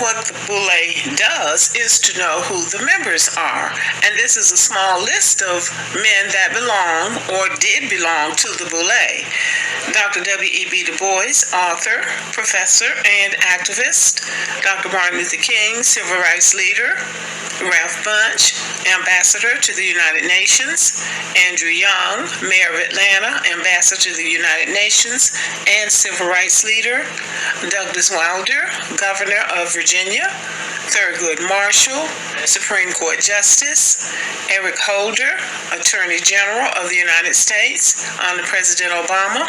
what the Boule does is to know who the members are. And this is a small list of men that belong or did belong to the Boule. Dr. W.E.B. Du Bois, author, professor, and activist. Dr. Martin Luther King, civil rights leader. Ralph Bunche, ambassador to the United Nations. Andrew Young, mayor of Atlanta, ambassador to the United Nations and civil rights leader. Douglas Wilder, governor of Virginia. Thurgood Marshall, Supreme Court Justice. Eric Holder, Attorney General of the United States under President Obama.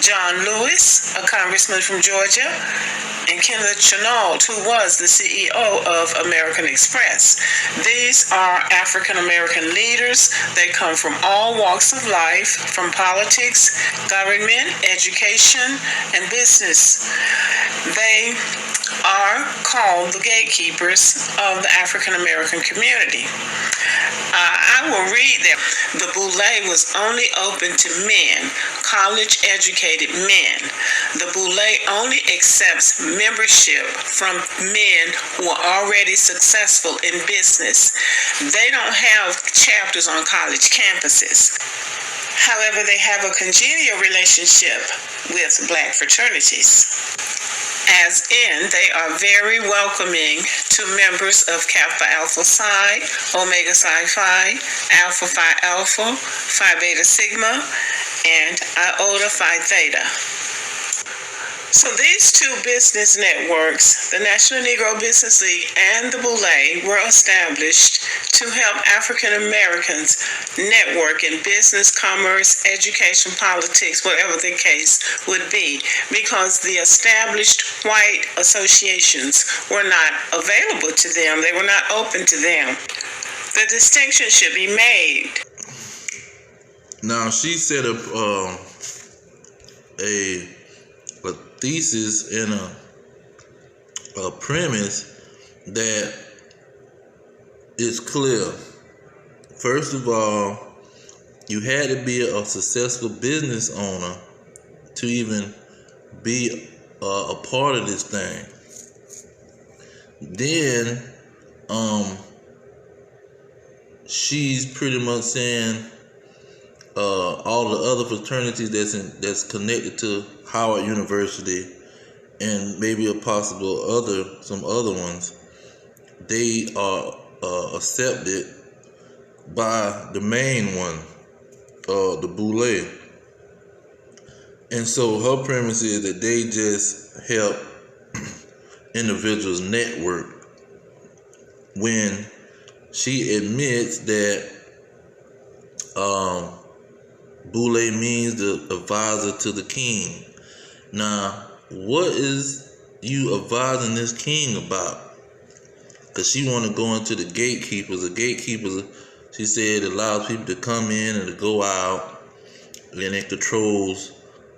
John Lewis, a congressman from Georgia. And Kenneth Chenault, who was the CEO of American Express. These are African American leaders. They come from all walks of life, from politics, government, education, and business. They are called the gatekeepers of the African American community. I will read that the Boule was only open to men, college-educated men. The Boule only accepts membership from men who are already successful in business. They don't have chapters on college campuses. However, they have a congenial relationship with black fraternities. As in, they are very welcoming to members of Kappa Alpha Psi, Omega Psi Phi, Alpha Phi Alpha, Phi Beta Sigma, and Iota Phi Theta. So these two business networks, the National Negro Business League and the Boule, were established to help African Americans network in business, commerce, education, politics, whatever the case would be, because the established white associations were not available to them. They were not open to them. The distinction should be made. Now, she set up a thesis and a premise that is clear. First of all, you had to be a successful business owner to even be a part of this thing. Then she's pretty much saying all the other fraternities that's connected to Howard University and maybe some other ones, they are accepted by the main one, the Boule. And so her premise is that they just help individuals network, when she admits that Boule means the advisor to the king. Now, what is you advising this king about? Because she want to go into the gatekeepers. The gatekeepers, she said, allows people to come in and to go out, and it controls,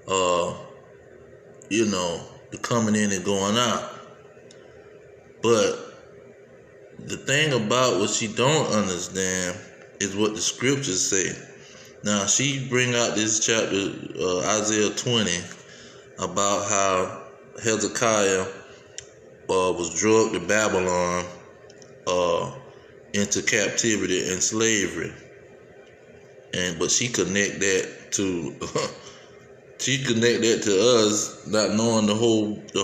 the coming in and going out. But the thing about what she don't understand is what the scriptures say. Now, she bring out this chapter, Isaiah 20, about how Hezekiah was drugged to Babylon into captivity and slavery. But she connect that to us, not knowing the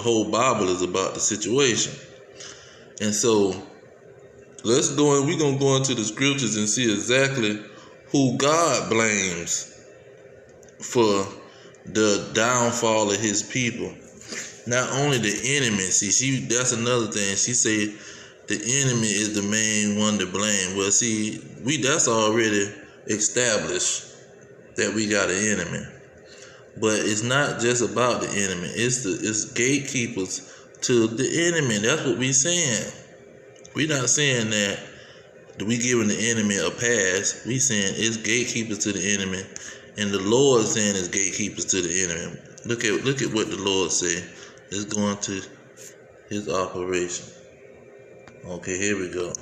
whole Bible is about the situation. And so we're gonna go into the scriptures and see exactly who God blames for the downfall of his people. Not only the enemy. See, that's another thing. She said the enemy is the main one to blame. Well, see, that's already established that we got an enemy. But it's not just about the enemy. It's gatekeepers to the enemy. That's what we saying. We not saying that we giving the enemy a pass. We saying it's gatekeepers to the enemy, and the Lord saying it's gatekeepers to the enemy. Look at what the Lord said. Let's go into his operation. Okay, here we go.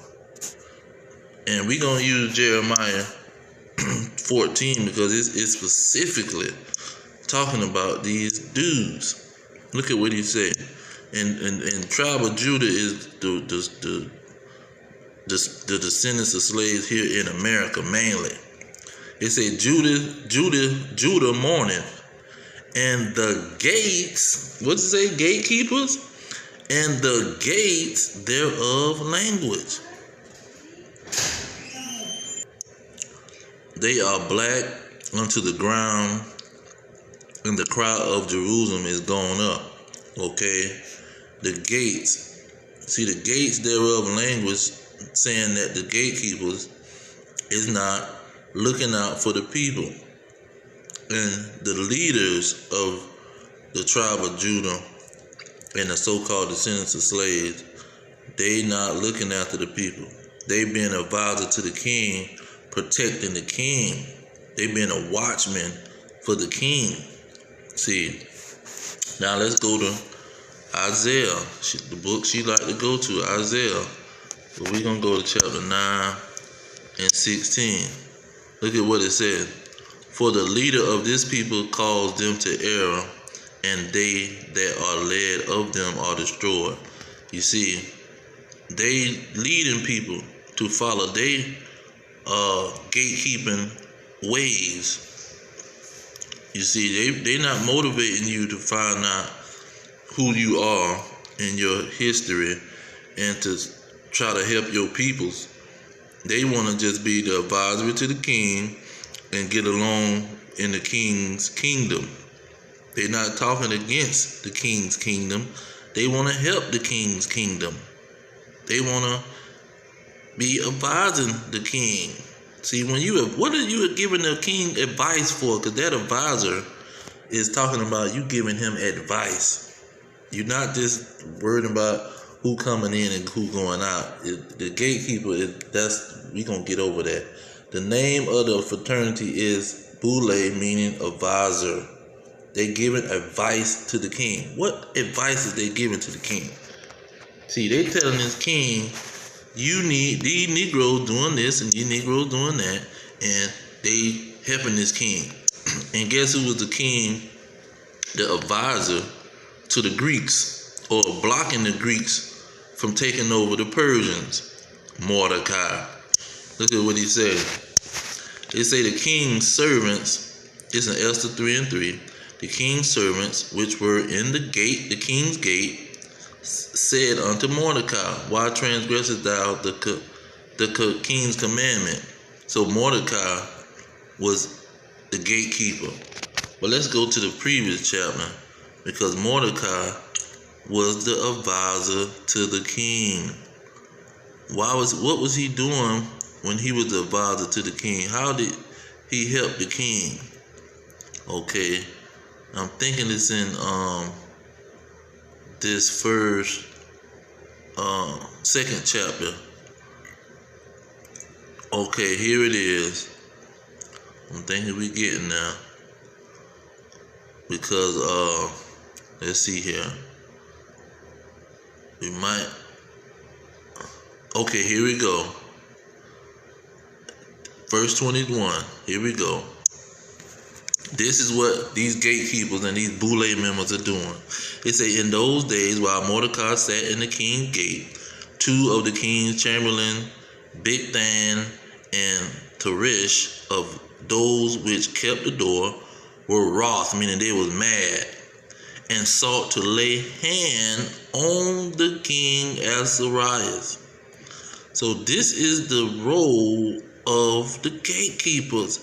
And we're gonna use Jeremiah 14 because it's specifically talking about these dudes. Look at what he said. And tribe of Judah is the descendants of slaves here in America mainly. It said Judah mourneth, and the gates, what does it say? Gatekeepers, and the gates thereof language. They are black unto the ground, and the cry of Jerusalem is gone up. Okay, the gates. See, the gates thereof language, saying that the gatekeepers is not looking out for the people, and the leaders of the tribe of Judah and the so-called descendants of slaves, they not looking after the people. They being a advisor to the king, protecting the king. They being a watchman for the king. See, now let's go to Isaiah, the book she like to go to, Isaiah. But we're going to go to chapter 9 and 16. Look at what it says. For the leader of this people caused them to err, and they that are led of them are destroyed. You see, they leading people to follow they gatekeeping ways. You see, they not motivating you to find out who you are in your history and to try to help your peoples. They want to just be the advisory to the king and get along in the king's kingdom. They're not talking against the king's kingdom. They want to help the king's kingdom. They want to be advising the king. See, what are you giving the king advice for? Because that advisor is talking about you giving him advice. You're not just worried about who coming in and who going out. The gatekeeper we gonna get over that. The name of the fraternity is Boule, meaning advisor. They giving advice to the king. What advice is they giving to the king? See, they telling this king, you need these Negroes doing this and these Negroes doing that, and they helping this king. And guess who was the king, the advisor to the Greeks, or blocking the Greeks from taking over the Persians? Mordecai. Look at what he said. They say the king's servants, it's in Esther 3 and 3, the king's servants which were in the king's gate, said unto Mordecai, why transgressest thou the king's commandment? So Mordecai was the gatekeeper. But let's go to the previous chapter, because Mordecai was the advisor to the king. What was he doing when he was the advisor to the king? How did he help the king? Okay, I'm thinking it's in this first second chapter. Okay, here it is. I'm thinking we getting now, because let's see here. We might. Okay, here we go. Verse 21. Here we go. This is what these gatekeepers and these Boule members are doing. It say, in those days, while Mordecai sat in the king's gate, two of the king's chamberlain, Bigthan and Teresh, of those which kept the door, were wroth, meaning they was mad, and sought to lay hand on the king Azarias. So this is the role of the gatekeepers.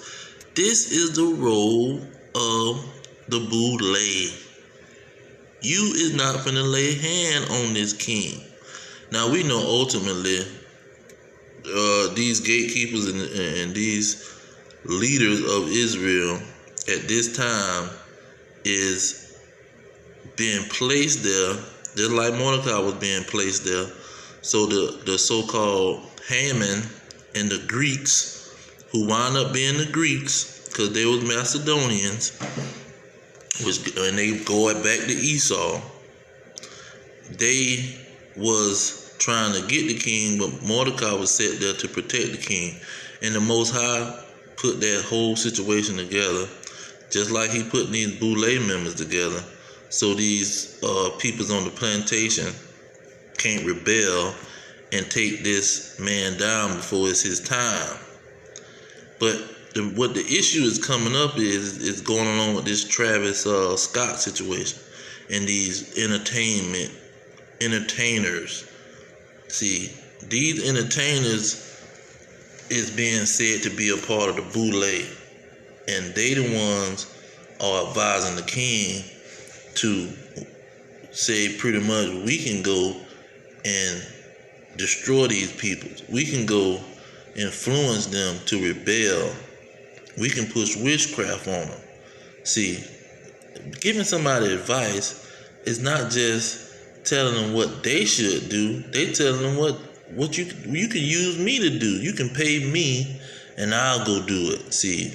This is the role of the Boule. You is not finna lay hand on this king. Now we know ultimately these gatekeepers and these leaders of Israel at this time is being placed there, just like Mordecai was being placed there. So the so-called Haman and the Greeks, who wound up being the Greeks, because they was Macedonians, and they go back to Esau. They was trying to get the king, but Mordecai was set there to protect the king. And the Most High put that whole situation together, just like he put these Boule members together, so these peoples on the plantation can't rebel and take this man down before it's his time. But what the issue is coming up is going along with this Travis Scott situation and these entertainers. See, these entertainers is being said to be a part of the Boule, and they the ones are advising the king to say pretty much we can go and destroy these people. We can go influence them to rebel. We can push witchcraft on them. See, giving somebody advice is not just telling them what they should do. They telling them what you can use me to do. You can pay me and I'll go do it. See,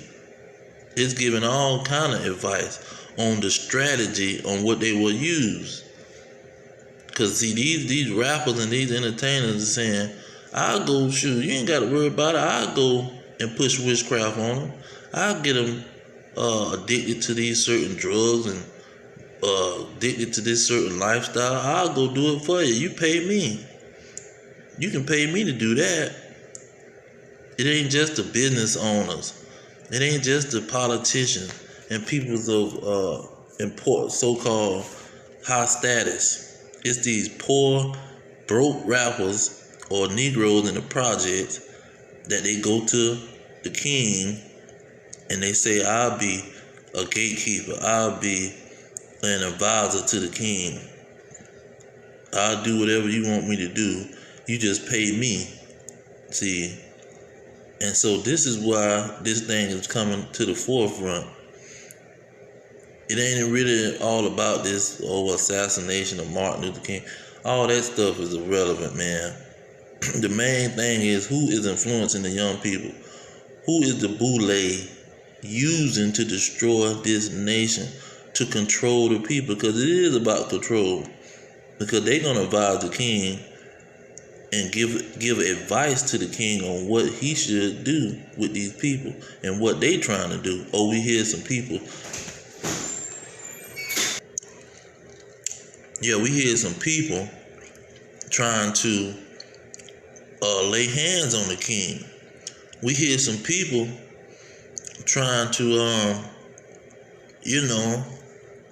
it's giving all kind of advice on the strategy on what they will use. Cause see, these rappers and these entertainers are saying, I'll go shoot, you ain't gotta worry about it. I'll go and push witchcraft on them. I'll get them addicted to these certain drugs and addicted to this certain lifestyle. I'll go do it for you. You pay me. You can pay me to do that. It ain't just the business owners. It ain't just the politicians and people of important so-called high status. It's these poor, broke rappers or Negroes in the projects that they go to the king and they say, I'll be a gatekeeper. I'll be an advisor to the king. I'll do whatever you want me to do. You just pay me. See? And so this is why this thing is coming to the forefront. It ain't really all about this assassination of Martin Luther King. All that stuff is irrelevant, man. The main thing is who is influencing the young people. Who is the Boule using to destroy this nation, to control the people? Because it is about control. Because they're going to advise the king and give advice to the king on what he should do with these people and what they trying to do. Oh, we hear some people. Yeah, we hear some people trying to lay hands on the king. We hear some people trying to,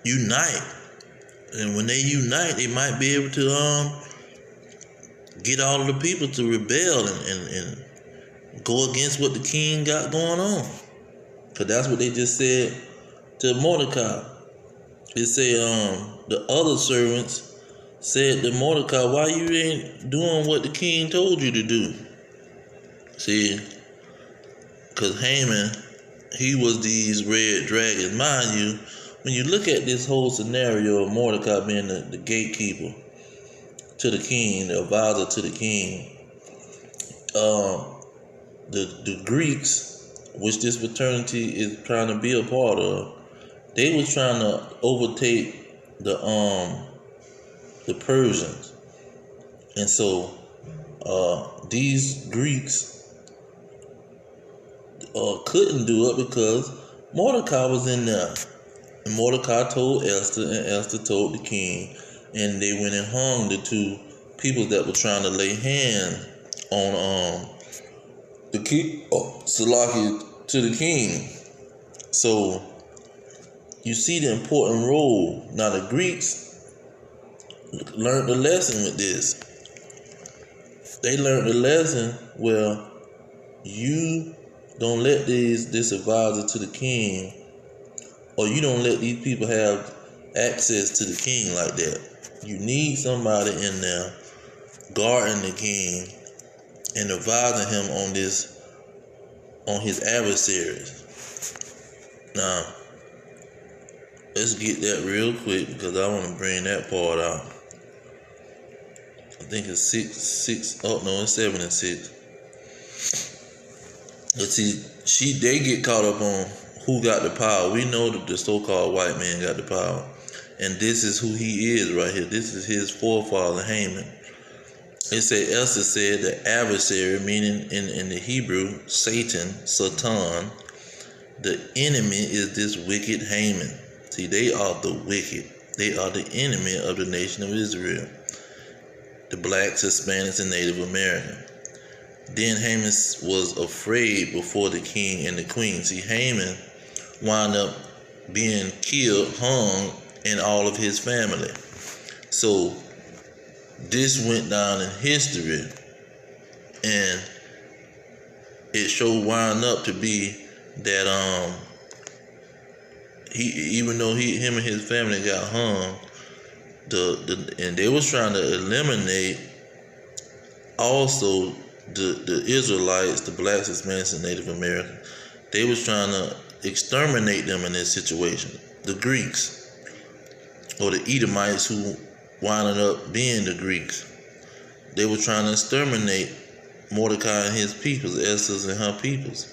unite. And when they unite, they might be able to get all of the people to rebel and go against what the king got going on. Because that's what they just said to Mordecai. They say the other servants said to Mordecai, why you ain't doing what the king told you to do? See, because Haman, he was these red dragons. Mind you, when you look at this whole scenario of Mordecai being the gatekeeper to the king, the advisor to the king, the Greeks, which this fraternity is trying to be a part of, they was trying to overtake the Persians. And so these Greeks couldn't do it because Mordecai was in there. And Mordecai told Esther, and Esther told the king, and they went and hung the two people that were trying to lay hands on the king, Salaki, to the king. So you see the important role. Now the Greeks learned the lesson with this. They learned the lesson where you don't let this advisor to the king, or you don't let these people have access to the king like that. You need somebody in there guarding the king and advising him on his adversaries. Now, let's get that real quick because I want to bring that part out. I think it's 6. Oh no, it's 7 and 6. But see, they get caught up on who got the power. We know that the so-called white man got the power, and this is who he is right here. This is his forefather Haman. It say Esther said the adversary, meaning in the Hebrew, Satan, the enemy is this wicked Haman. See, they are the wicked. They are the enemy of the nation of Israel, the blacks, Hispanics, and Native Americans. Then Haman was afraid before the king and the queen. See, Haman wound up being killed, hung, and all of his family. So this went down in history, and it sure wound up to be that even though him and his family got hung, and they was trying to eliminate also the Israelites, the blacks, Hispanics, and Native Americans. They was trying to exterminate them in this situation. The Greeks, or the Edomites, who wound up being the Greeks. They were trying to exterminate Mordecai and his peoples, Esther and her peoples.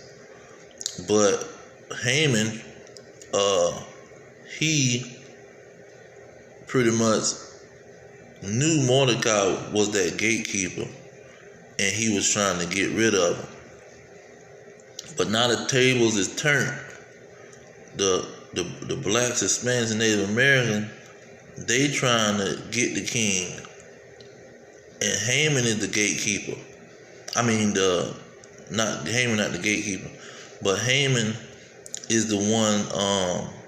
But Haman, he pretty much knew Mordecai was that gatekeeper, and he was trying to get rid of him. But now the tables is turned. The blacks, Hispanics, and Native Americans, they trying to get the king, and Haman is the gatekeeper. I mean, not the gatekeeper, but Haman is the one,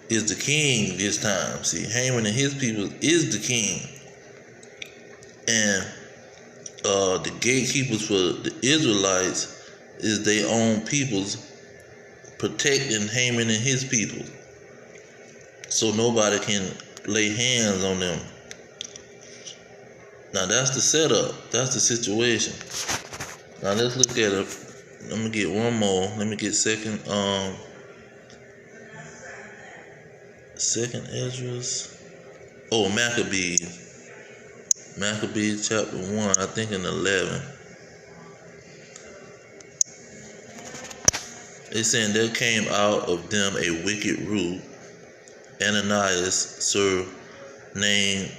is the king this time. See, Haman and his people is the king, and the gatekeepers for the Israelites is their own peoples, protecting Haman and his people, so nobody can lay hands on them. Now that's the setup. That's the situation. Now let's look at it. Let me get one more. Let me get second Esdras. Oh, Maccabees chapter 1, I think in 11. It's saying there came out of them a wicked root, Ananias, surnamed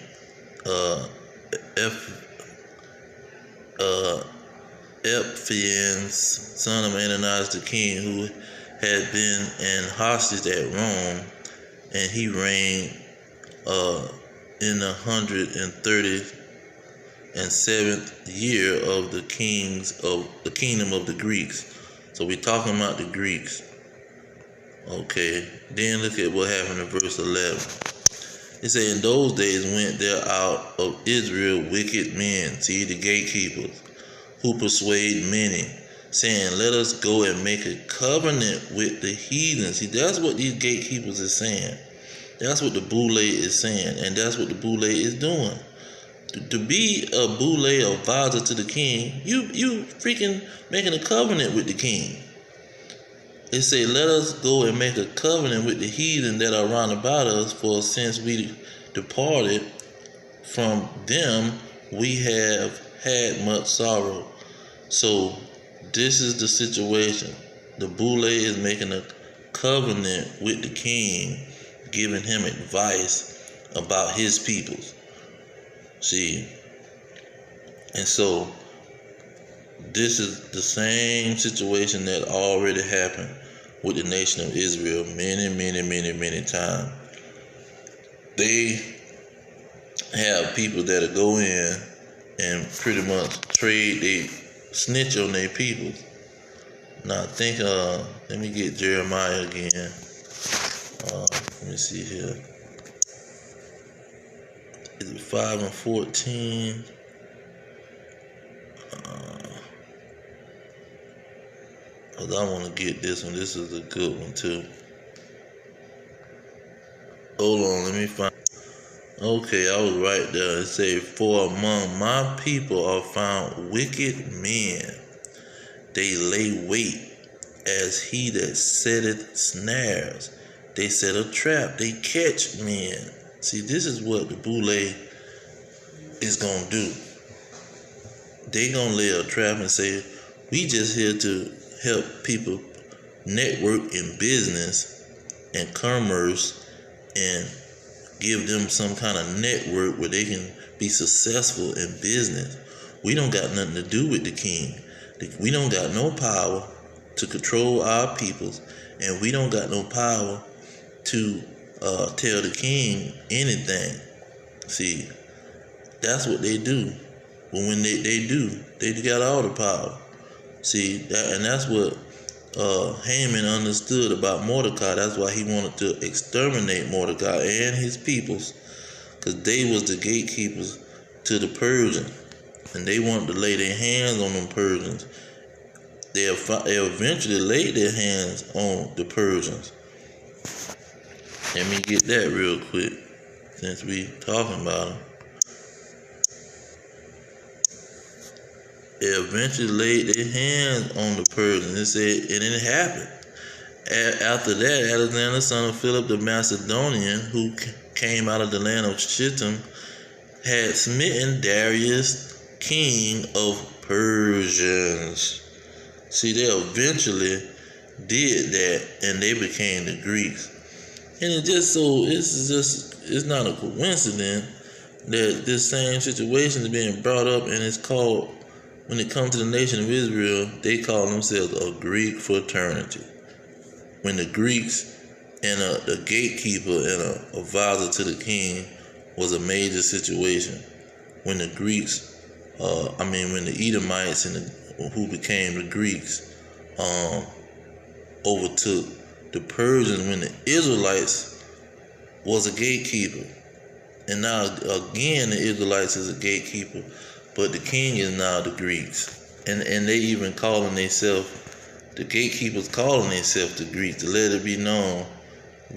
Epiphanes, son of Ananias the king, who had been an hostage at Rome, and he reigned in the 137th year of the kingdom of the Greeks. So we're talking about the Greeks. Okay, then look at what happened in verse 11. It said, in those days went there out of Israel wicked men, see, the gatekeepers, who persuade many, saying, let us go and make a covenant with the heathen. See, that's what these gatekeepers are saying. That's what the Boule is saying, and that's what the Boule is doing. To be a Boule, advisor to the king, you freaking making a covenant with the king. It say, let us go and make a covenant with the heathen that are round about us, for since we departed from them, we have had much sorrow. So this is the situation. The Boule is making a covenant with the king, giving him advice about his peoples. See, and so this is the same situation that already happened with the nation of Israel many times. They have people that go in and pretty much they snitch on their people. Now think, let me get Jeremiah again. Let me see here. Is it 5 and 14? Cause I want to get this one. This is a good one too. Hold on, let me find. Okay, I was right there. It said, for among my people are found wicked men. They lay wait as he that setteth snares. They set a trap. They catch men. See, this is what the Boule is going to do. They going to lay a trap and say, we just here to help people network in business and commerce and give them some kind of network where they can be successful in business. We don't got nothing to do with the king. We don't got no power to control our peoples, and we don't got no power to tell the king anything. See, that's what they do. But when they got all the power. See, that's what Haman understood about Mordecai. That's why he wanted to exterminate Mordecai and his peoples, because they was the gatekeepers to the Persians, and they wanted to lay their hands on them Persians. They eventually laid their hands on the Persians. Let me get that real quick, since we talking about them. They eventually laid their hands on the Persians. It said, and it happened. After that, Alexander, son of Philip the Macedonian, who came out of the land of Shittim, had smitten Darius, king of Persians. See, they eventually did that, and they became the Greeks. And it's not a coincidence that this same situation is being brought up, and it's called, when it comes to the nation of Israel, they call themselves a Greek fraternity. When the Greeks and the gatekeeper and a advisor to the king was a major situation. When the Greeks, when the Edomites who became the Greeks, overtook the Persians, when the Israelites was a gatekeeper. And now again the Israelites is a gatekeeper, but the king is now the Greeks. And they even calling themselves, the gatekeepers calling themselves the Greeks, to let it be known,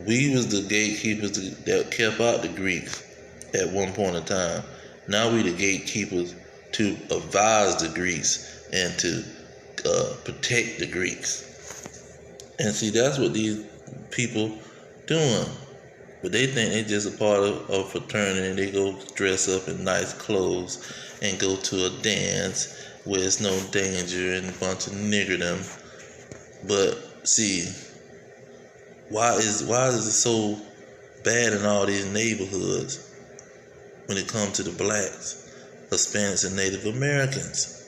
we was the gatekeepers that kept out the Greeks at one point in time. Now we the gatekeepers to advise the Greeks and to protect the Greeks. And see, that's what these people doing. But they think they just a part of a fraternity, and they go dress up in nice clothes and go to a dance where it's no danger and a bunch of niggerdom. But see, why is it so bad in all these neighborhoods when it comes to the blacks, Hispanics, and Native Americans?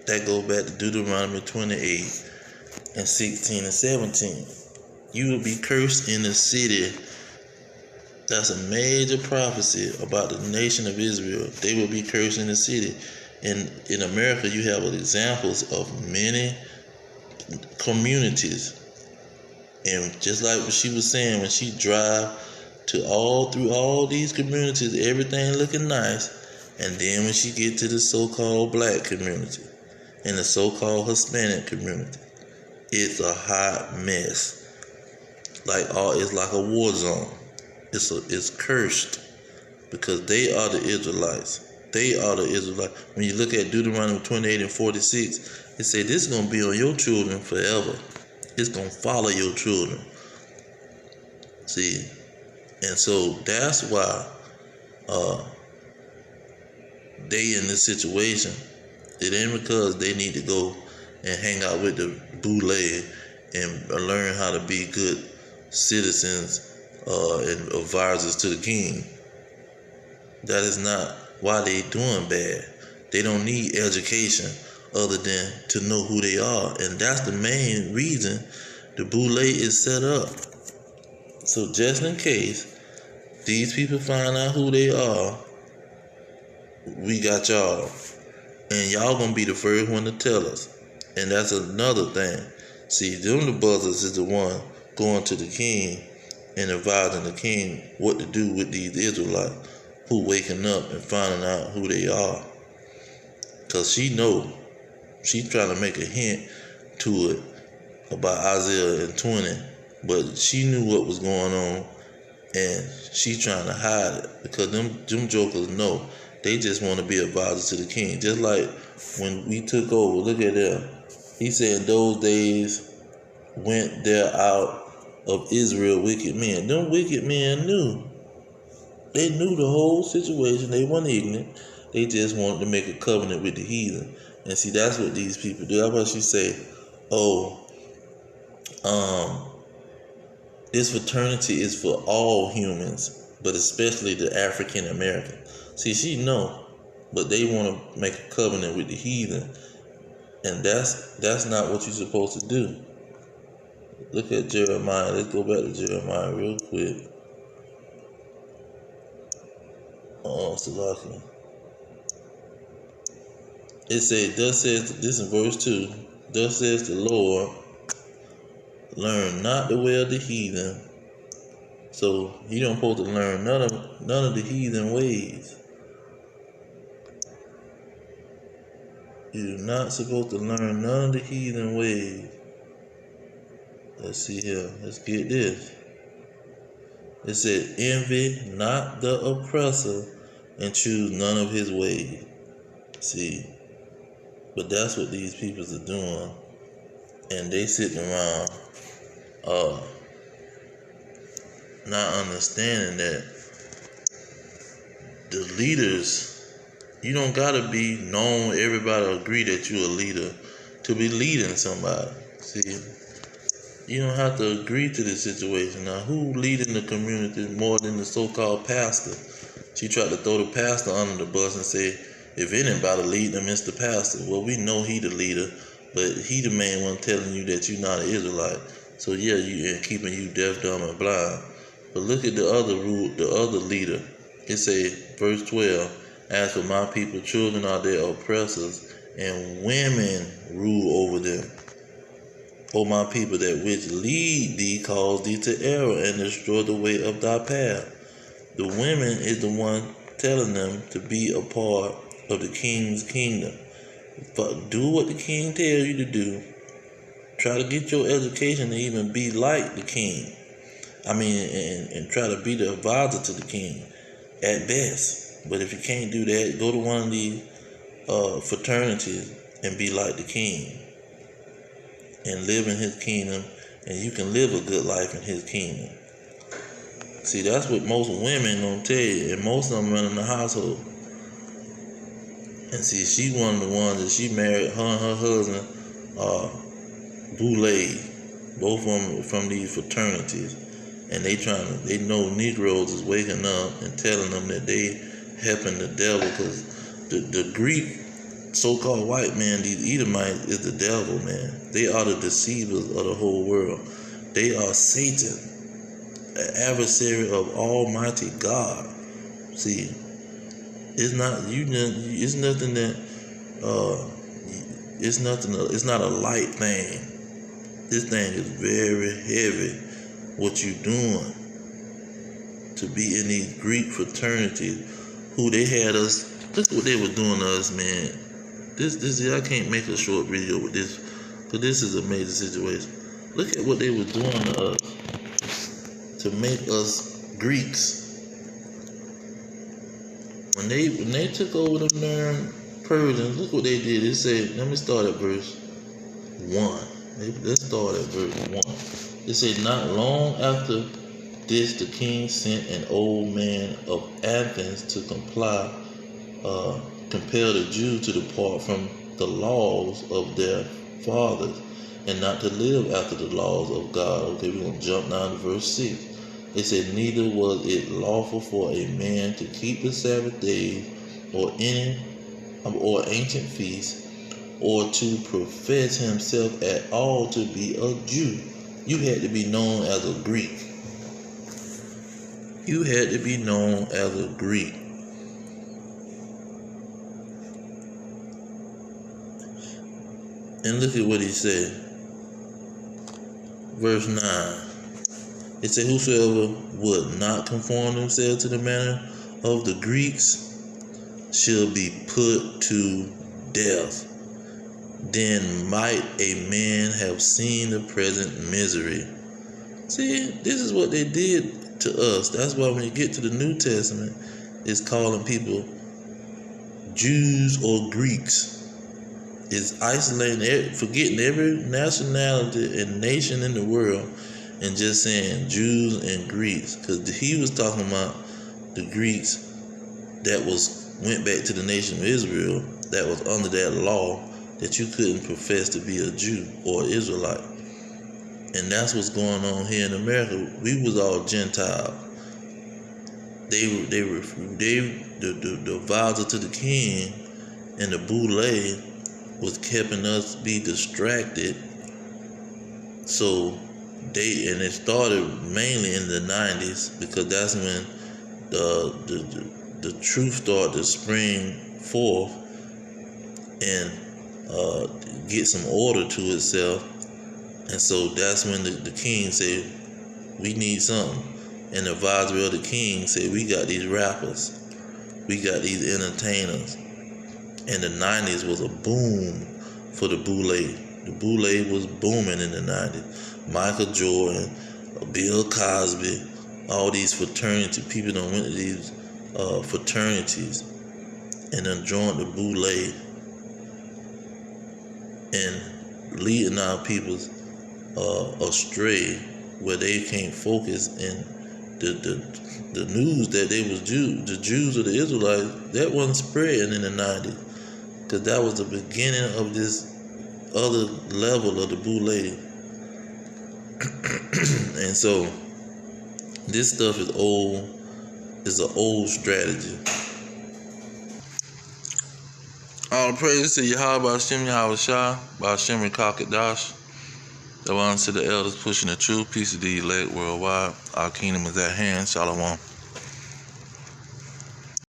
That goes back to Deuteronomy 28 and 16 and 17. You will be cursed in the city. That's a major prophecy about the nation of Israel. They will be cursed in the city. And in America, you have examples of many communities. And just like what she was saying, when she drive through all these communities, everything looking nice. And then when she get to the so-called black community and the so-called Hispanic community, it's a hot mess. It's like a war zone. It's cursed, because they are the Israelites. They are the Israelites. When you look at Deuteronomy 28 and 46, it says this is going to be on your children forever. It's going to follow your children. See? And so that's why they in this situation. It ain't because they need to go and hang out with the Boule and learn how to be good citizens and advisors to the king. That is not why they doing bad. They don't need education other than to know who they are. And that's the main reason the Boule is set up. So just in case these people find out who they are, we got y'all. And y'all gonna be the first one to tell us. And that's another thing. See, them the buzzers is the one going to the king and advising the king what to do with these Israelites who waking up and finding out who they are. Because she know, she's trying to make a hint to it about Isaiah and 20, but she knew what was going on, and she trying to hide it, because them jokers know. They just want to be advisors to the king. Just like when we took over, look at them. He said in those days went there out of Israel wicked men. Them wicked men knew. They knew the whole situation. They weren't ignorant. They just wanted to make a covenant with the heathen. And see, that's what these people do. That's why she say, this fraternity is for all humans, but especially the African American. See, she know, but they want to make a covenant with the heathen. And that's not what you're supposed to do. Look at Jeremiah. Let's go back to Jeremiah real quick. Salaki. It says, thus says, this in verse 2, thus says the Lord, learn not the way of the heathen. So you don't supposed to learn none of the heathen ways. You're not supposed to learn none of the heathen ways. Let's see here. Let's get this. It said, envy not the oppressor and choose none of his ways. See, but that's what these people are doing. And they sitting around not understanding that the leaders, you don't gotta be known, everybody agree that you're a leader to be leading somebody. See, you don't have to agree to the situation. Now, who leading the community more than the so-called pastor? She tried to throw the pastor under the bus and say, if anybody lead them, it's the pastor. Well, we know he the leader, but he the main one telling you that you're not an Israelite. So yeah, you keeping you deaf, dumb, and blind. But look at the other leader. It say, verse 12, as for my people, children are their oppressors, and women rule over them. O my people, that which lead thee cause thee to error and destroy the way of thy path. The women is the one telling them to be a part of the king's kingdom. But do what the king tells you to do. Try to get your education to even be like the king. And try to be the advisor to the king at best. But if you can't do that, go to one of these fraternities and be like the king and live in his kingdom, and you can live a good life in his kingdom. See, that's what most women don't tell you, and most of them run in the household. And see, she one of the ones that she married, her and her husband, Boule, both of them from these fraternities. And they know Negroes is waking up and telling them that they helping the devil, because the Greek so-called white man, these Edomites, is the devil, man. They are the deceivers of the whole world. They are Satan, an adversary of Almighty God. See, it's not it's nothing that it's not a light thing. This thing is very heavy. What you doing to be in these Greek fraternities, who they had us, look what they were doing to us, man. This I can't make a short video with this, because this is a major situation. Look at what they were doing to us to make us Greeks. When they took over the darn Persians, look what they did. It said, let me start at verse 1. Let's start at verse 1. It said, not long after this, the king sent an old man of Athens to compel the Jews to depart from the laws of their fathers and not to live after the laws of God. Okay, we're going to jump down to verse 6. It said, neither was it lawful for a man to keep the Sabbath days or ancient feasts, or to profess himself at all to be a Jew. You had to be known as a Greek. You had to be known as a Greek. And look at what he said. Verse 9. It said, whosoever would not conform themselves to the manner of the Greeks shall be put to death. Then might a man have seen the present misery. See, this is what they did to us. That's why when you get to the New Testament, it's calling people Jews or Greeks. It's isolating, forgetting every nationality and nation in the world and just saying Jews and Greeks. Because he was talking about the Greeks that went back to the nation of Israel, that was under that law, that you couldn't profess to be a Jew or Israelite. And that's what's going on here in America. We was all Gentile. The advisor to the king and the Boule was helping us be distracted. So it started mainly in the 90s, because that's when the truth started to spring forth and get some order to itself. And so that's when the king said, we need something. And the advisory of the king said, we got these rappers, we got these entertainers. And the 90s was a boom for the Boule. The Boule was booming in the 90s. Michael Jordan, Bill Cosby, all these fraternity people done went to these fraternities and done joined the Boule and leading our people astray, where they can't focus. And the news that they was the Jews or the Israelites, that wasn't spreading in the 90s, because that was the beginning of this other level of the Boule. And so this stuff is old. It's an old strategy. All praise to Yahweh Hashem Yahweh Shah, Hashem Kakadash. The ones to the elders pushing the truth. Peace of the elect worldwide. Our kingdom is at hand. Shalom.